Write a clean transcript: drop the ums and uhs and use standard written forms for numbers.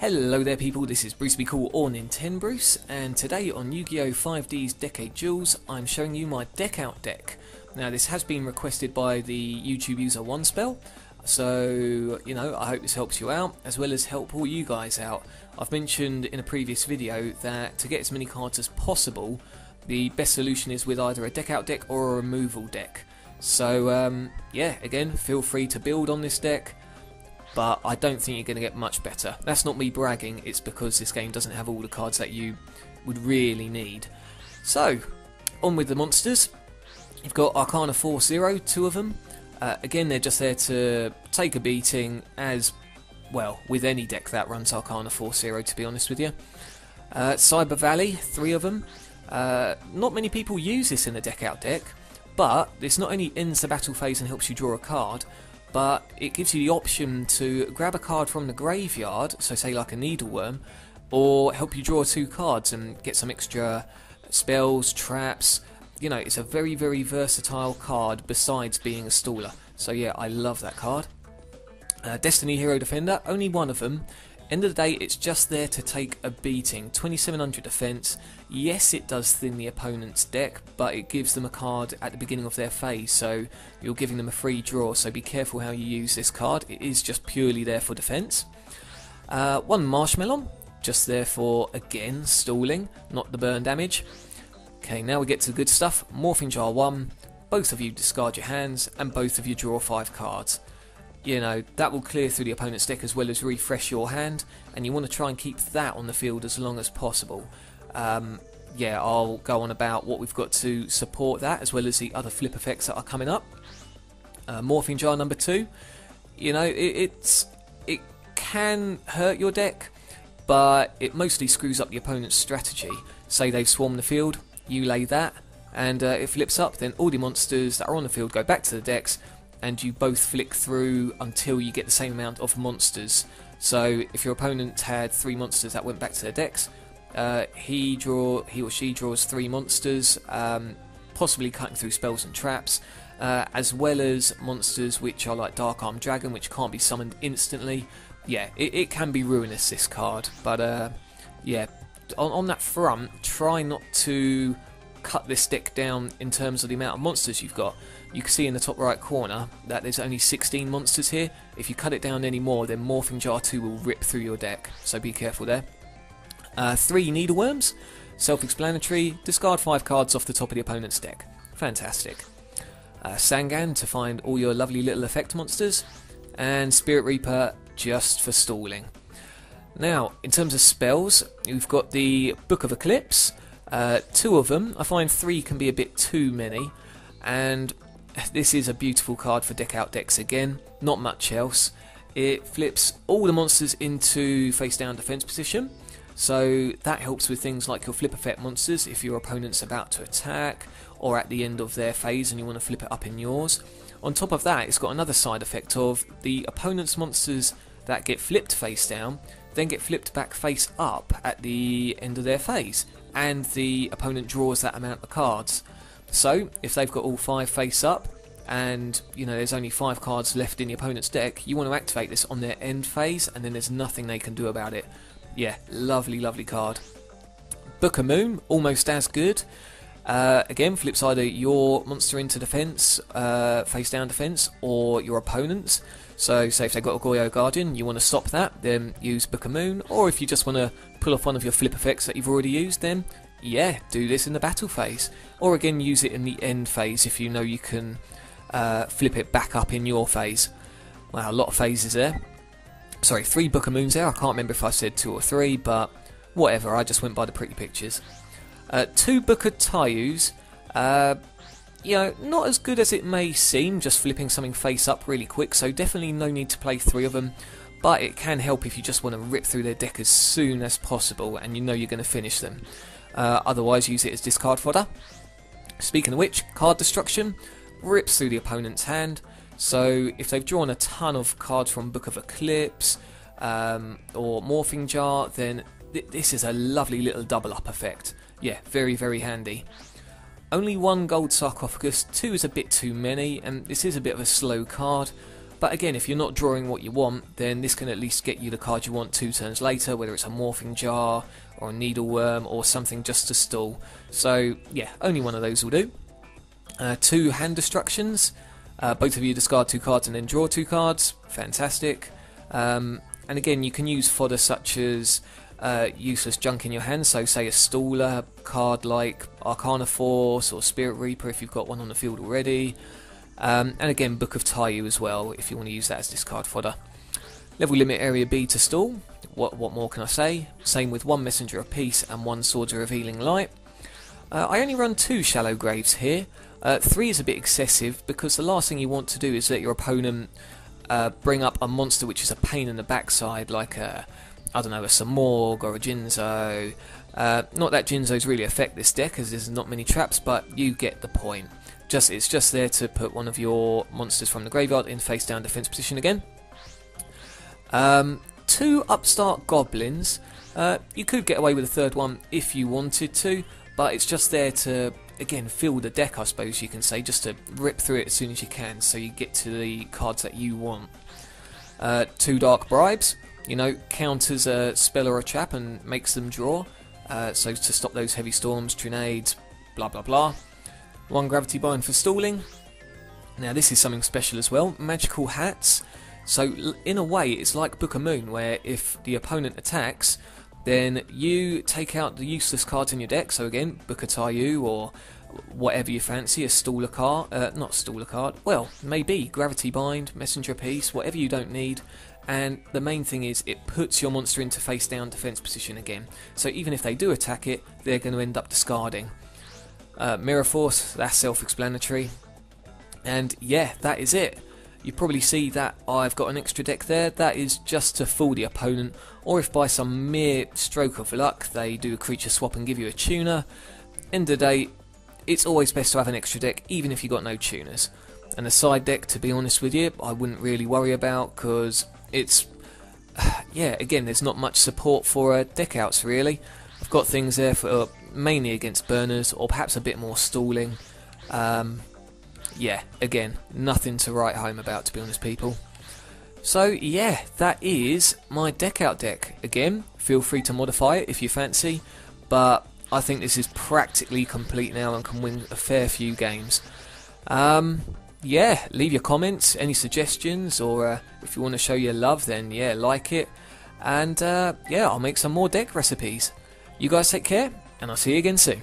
Hello there people, this is Bruce Be Cool or Nintendo Bruce, and today on Yu-Gi-Oh! 5D's Decade Duels, I'm showing you my deck out deck. Now this has been requested by the YouTube user OneSpell, so I hope this helps you out, as well as help all you guys out. I've mentioned in a previous video that to get as many cards as possible, the best solution is with either a deck out deck or a removal deck. So yeah, again, feel free to build on this deck, but I don't think you're going to get much better. That's not me bragging, it's because this game doesn't have all the cards that you would really need. So, on with the monsters. You've got Arcana 4-0, two of them. Again, they're just there to take a beating, as well, with any deck that runs Arcana 4-0, to be honest with you. Cyber Valley, three of them. Not many people use this in a deck out deck, but this not only ends the battle phase and helps you draw a card, but it gives you the option to grab a card from the graveyard, so say like a Needleworm, or help you draw two cards and get some extra spells, traps. It's a very, very versatile card besides being a staller. So yeah, I love that card. Destiny Hero Defender, only one of them. End of the day, it's just there to take a beating. 2700 defense. Yes, it does thin the opponent's deck, but it gives them a card at the beginning of their phase, so you're giving them a free draw, so be careful how you use this card. It is just purely there for defense. One Marshmallow, just there for, again, stalling, not the burn damage. Okay, now we get to the good stuff. Morphing Jar 1, both of you discard your hands, and both of you draw 5 cards. That will clear through the opponent's deck as well as refresh your hand, and you want to try and keep that on the field as long as possible. Yeah, I'll go on about what we've got to support that, as well as the other flip effects that are coming up. Morphing Jar number 2, it can hurt your deck, but it mostly screws up the opponent's strategy. Say they've swarmed the field, you lay that, and it flips up, then all the monsters that are on the field go back to the decks, and you both flick through until you get the same amount of monsters. So if your opponent had 3 monsters that went back to their decks, he or she draws 3 monsters, possibly cutting through spells and traps, as well as monsters which are like Dark Arm Dragon, which can't be summoned instantly. Yeah, it can be ruinous, this card, but yeah, on that front, try not to cut this deck down in terms of the amount of monsters you've got. You can see in the top right corner that there's only 16 monsters here. If you cut it down any more, then Morphing Jar 2 will rip through your deck, so be careful there. 3 Needleworms, self-explanatory, discard 5 cards off the top of the opponent's deck. Fantastic. Sangan to find all your lovely little effect monsters, and Spirit Reaper just for stalling. Now, in terms of spells, you've got the Book of Eclipse, 2 of them. I find 3 can be a bit too many, and this is a beautiful card for deck out decks again, not much else. It flips all the monsters into face down defense position, so that helps with things like your flip effect monsters if your opponent's about to attack or at the end of their phase and you want to flip it up in yours. On top of that, it's got another side effect of the opponent's monsters that get flipped face down then get flipped back face up at the end of their phase, and the opponent draws that amount of cards. So if they've got all 5 face up and there's only 5 cards left in the opponent's deck, you want to activate this on their end phase, and then there's nothing they can do about it. Yeah, lovely, lovely card. Book of Moon, almost as good. Again, flips either your monster into defense, face down defense, or your opponent's. So say if they've got a Goyo Guardian, you want to stop that, then use Book of Moon, or if you just want to pull off one of your flip effects that you've already used, then yeah, do this in the battle phase, or again use it in the end phase if you know you can flip it back up in your phase. Wow, a lot of phases there. Sorry, 3 Book of Moons there. I can't remember if I said 2 or 3, but whatever, I just went by the pretty pictures. 2 Book of Tayus, not as good as it may seem, just flipping something face up really quick, so definitely no need to play 3 of them, but it can help if you just want to rip through their deck as soon as possible and you're going to finish them. Otherwise, use it as discard fodder. Speaking of which, card destruction rips through the opponent's hand, so if they've drawn a ton of cards from Book of Eclipse or Morphing Jar, then this is a lovely little double up effect. Yeah, very, very handy. Only 1 gold sarcophagus, 2 is a bit too many, and this is a bit of a slow card. But again, if you're not drawing what you want, then this can at least get you the card you want 2 turns later, whether it's a Morphing Jar or a Needleworm or something just to stall. So yeah, only one of those will do. 2 hand destructions. Both of you discard 2 cards and then draw 2 cards. Fantastic. And again, you can use fodder such as useless junk in your hand, so say a staller card like Arcana Force or Spirit Reaper if you've got one on the field already. And again, Book of Taiyu as well if you want to use that as discard fodder. Level limit area B to stall. What more can I say? Same with 1 Messenger of Peace and 1 Swords of Revealing Light. I only run 2 Shallow Graves here. 3 is a bit excessive because the last thing you want to do is let your opponent bring up a monster which is a pain in the backside, like a, I don't know, a Samorg or a Jinzo. Not that Jinzos really affect this deck as there's not many traps, but you get the point. It's just there to put one of your monsters from the graveyard in face down defense position again. 2 Upstart Goblins. You could get away with a 3rd one if you wanted to, but it's just there to, again, fill the deck, I suppose you can say, just to rip through it as soon as you can so you get to the cards that you want. 2 Dark Bribes, you know, counters a spell or a trap and makes them draw, so to stop those heavy storms, Trinades, blah blah blah. 1 Gravity Bind for stalling. Now this is something special as well, Magical Hats. So in a way it's like Book of Moon, where if the opponent attacks, then you take out the useless cards in your deck, so again, Book of Taiyu or whatever you fancy, a staller card, not staller card, well, maybe, Gravity Bind, Messenger of Peace, whatever you don't need, and the main thing is it puts your monster into face down defense position again, so even if they do attack it, they're going to end up discarding. Mirror Force, that's self-explanatory, and yeah, that is it. You probably see that I've got an extra deck there. That is just to fool the opponent, or if by some mere stroke of luck they do a creature swap and give you a tuner. End of the day, it's always best to have an extra deck even if you've got no tuners. And a side deck, to be honest with you, I wouldn't really worry about, because it's, yeah, again, there's not much support for deck outs really. I've got things there for mainly against burners or perhaps a bit more stalling. Yeah, again, nothing to write home about, to be honest, people. So yeah, that is my deck out deck. Again, feel free to modify it if you fancy, but I think this is practically complete now and can win a fair few games. Yeah, leave your comments, any suggestions, or if you want to show your love, then yeah, like it. And yeah, I'll make some more deck recipes. You guys take care, and I'll see you again soon.